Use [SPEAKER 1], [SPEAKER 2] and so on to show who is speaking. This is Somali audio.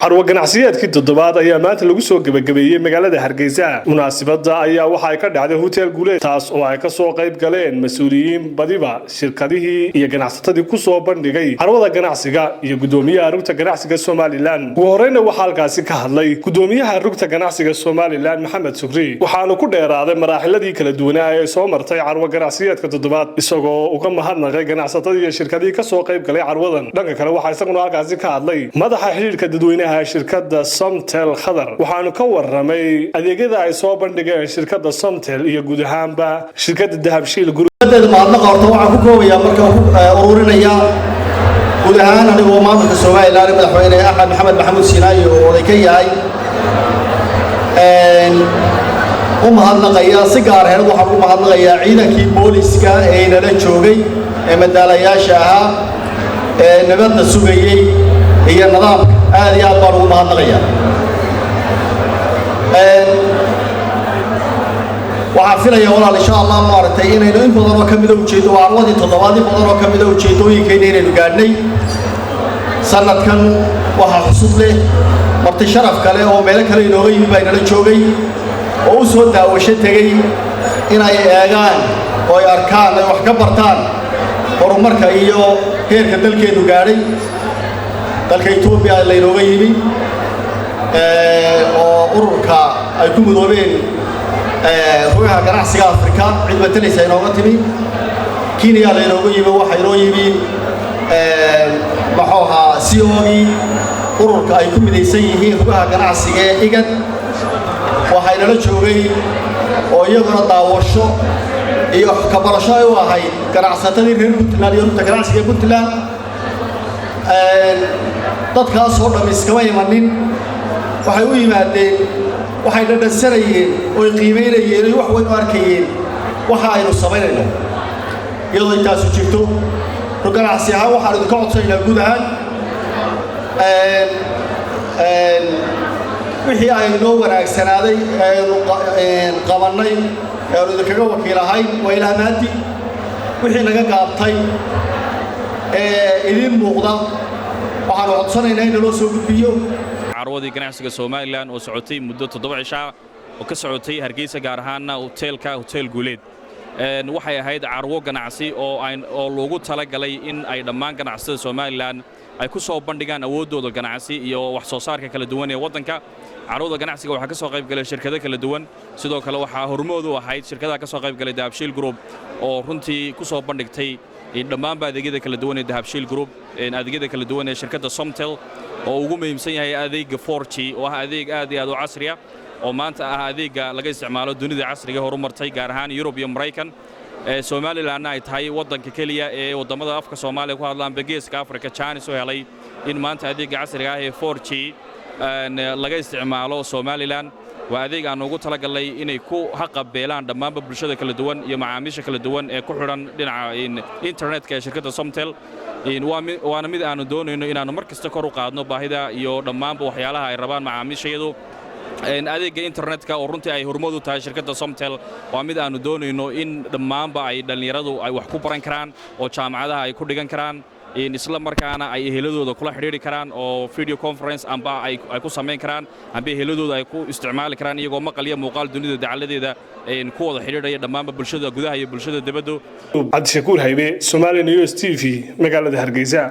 [SPEAKER 1] carwo ganacsiyeedkii toddobaad ayaa maanta lagu soo gabagabeeyay magaalada Hargeysa. Munaasabada ayaa waxa ay ka dhacday Hotel Guuleed taas oo ay ka soo qayb galeen mas'uuliyiin badiba shirkadihii iyo ganacsatadii ku soo bandhigay carwada ganacsiga iyo gudoomiyaha rugta ganacsiga Somaliland. Ugu horreynna waxa halkaasi ka hadlay gudoomiyaha rugta ganacsiga Somaliland Maxamed Sukri. Waxaanu ku dheeraaday maraaxiladii kala duwanaa ee soo martay carwo ganacsiyeedka toddobaad isagoo uga mahadnaqay ganacsatadii iyo shirkadihii ka soo qayb galay carwadan. Dhanka kale waxa isaguna halkaasi ka hadlay madaxa xiriirka dadweynaha shirkadda Somtel Khadar waxaanu ka waramay adeegyada ay soo bandhigeen shirkadda Somtel iyo guud ahaanba shirkadda Dahabshiil Group.
[SPEAKER 2] maadna qorto waxaan ku koobayaa marka ururinaya guud ahaan anigoo maamulka Soomaaliland madaxweyne Axmed Maxamed Maxamuud Sinaayo oo ay ka yahay mahadnaqaya si gaar ah waxaan u mahadnaqayaa ciidankii booliska ee nala joogay ee madaalayaasha ahaa ee nabadda sugayay iyo nidaamka aad iyo aad baan ugu mahadnaqayaa waxaan filayaa walaal insha Allah maartay inaynu in badan oo kamid ah ujeedo carwadii toddobaadii badan oo kamid ah ujeedooyinkeena inaynu gaadhnay sanadkan waxa xusud leh marti sharaf kale oo meel kale inooga yimid baa nala joogay oo u soo daawasho tagay inay eegaan oo ay arkaan ay wax ka bartaan horumarka iyo heerka dalkeenu gaadhay dalka Itoobiya la inooga yimid oo ururka ay ku mudoobeen ruuxa ganacsiga Afrika cid matalaysa inooga timi Kenya la inooga yimid waxa inoo yimid maxooha COE ururka ay ku midaysan yihiin ruuxa ganacsiga igad waxa inala joogay oo iyaguna daawasho iyo ka barasho ay u ahayd ganacsatadii reer Puntland iyo rugta ganacsiga Puntland dadkaas oo dhamiskama imanin waxay u yimaadeen waxay dhadhansanayeen oo qiimeynayeen oo wax weyn u arkayeen waxa aynu sameynayno iyadoo intaas u jirto ganacsi ahaan waxaan idinka codsanaynaa guud ahaan wixii aynoo wanaagsanaaday qabanay aynu idinkaga wakiilahay waa ilaamaantii wixii naga gaabtay idin muuqda waxaan codsanaynaa in loo soo gudbiyo
[SPEAKER 3] carwadii ganacsiga Somaliland oo socotay muddo 7 cisho oo ka socotay Hargeysa gaar ahaan Hotel Guuleed waxay ahayd carwo ganacsi oo loogu talagalay in ay dhammaan ganacsatada Somaliland ay ku soo bandhigaan awoodooda ganacsi iyo wax soo saarka kala duwan ee wadanka carwada ganacsiga waxa ka soo qayb galay shirkado kala duwan sidoo kale waxa hormood u ahayd shirkadaha ka soo qayb galay Dahabshiil Group oo runtii ku soo bandhigtay dhammaan adeegyada kala duwan ee Dahabshiil Group adeegyada kala duwan ee shirkadda Somtel oo ugu muhiimsan yahay adeega 4G oo ah adeeg aad iyo aad u casri ah oo maanta ah adeega laga isticmaalo dunida casriga horumartay gaar ahaan Europe iyo Mareykan Somaliland ay tahay wadanka kaliya ee wadamada afka Soomaaliya ku hadlaan Geeska Afrika China soo helay in maanta adeega casriga ah ee 4G laga isticmaalo Somaliland waa adeeg aan ugu talagalay inay ku haqabeelaan dhammaan bulshada kala duwan iyo macaamiisha kala duwan ee ku xiran dhinaca internetka ee shirkadda Somtel waana mid aanu doonayno inaanu markasta kor u qaadno baahida iyo dhammaan waxyaalaha ay rabaan macaamiishayadu adeega internetka oo runtii ay hormood u tahay shirkadda Somtel waa mid aanu doonayno in dhammaanba ay dhalinyaradu ay wax ku baran karaan oo jaamacadaha ay ku dhigan karaan isla markaana ay eheladooda kula xiriiri karaan oo video conference amba ay ku sameyn karaan amba eheladooda ay ku isticmaali karaan iyagoo maqal iyo muuqaal dunida dacaladeeda ku wada xiriiraya dhammaan bulshada gudaha iyo bulshada dibadda.
[SPEAKER 1] Cabdi Shakuur Haybe, Somali News TV, magaalada Hargeysa.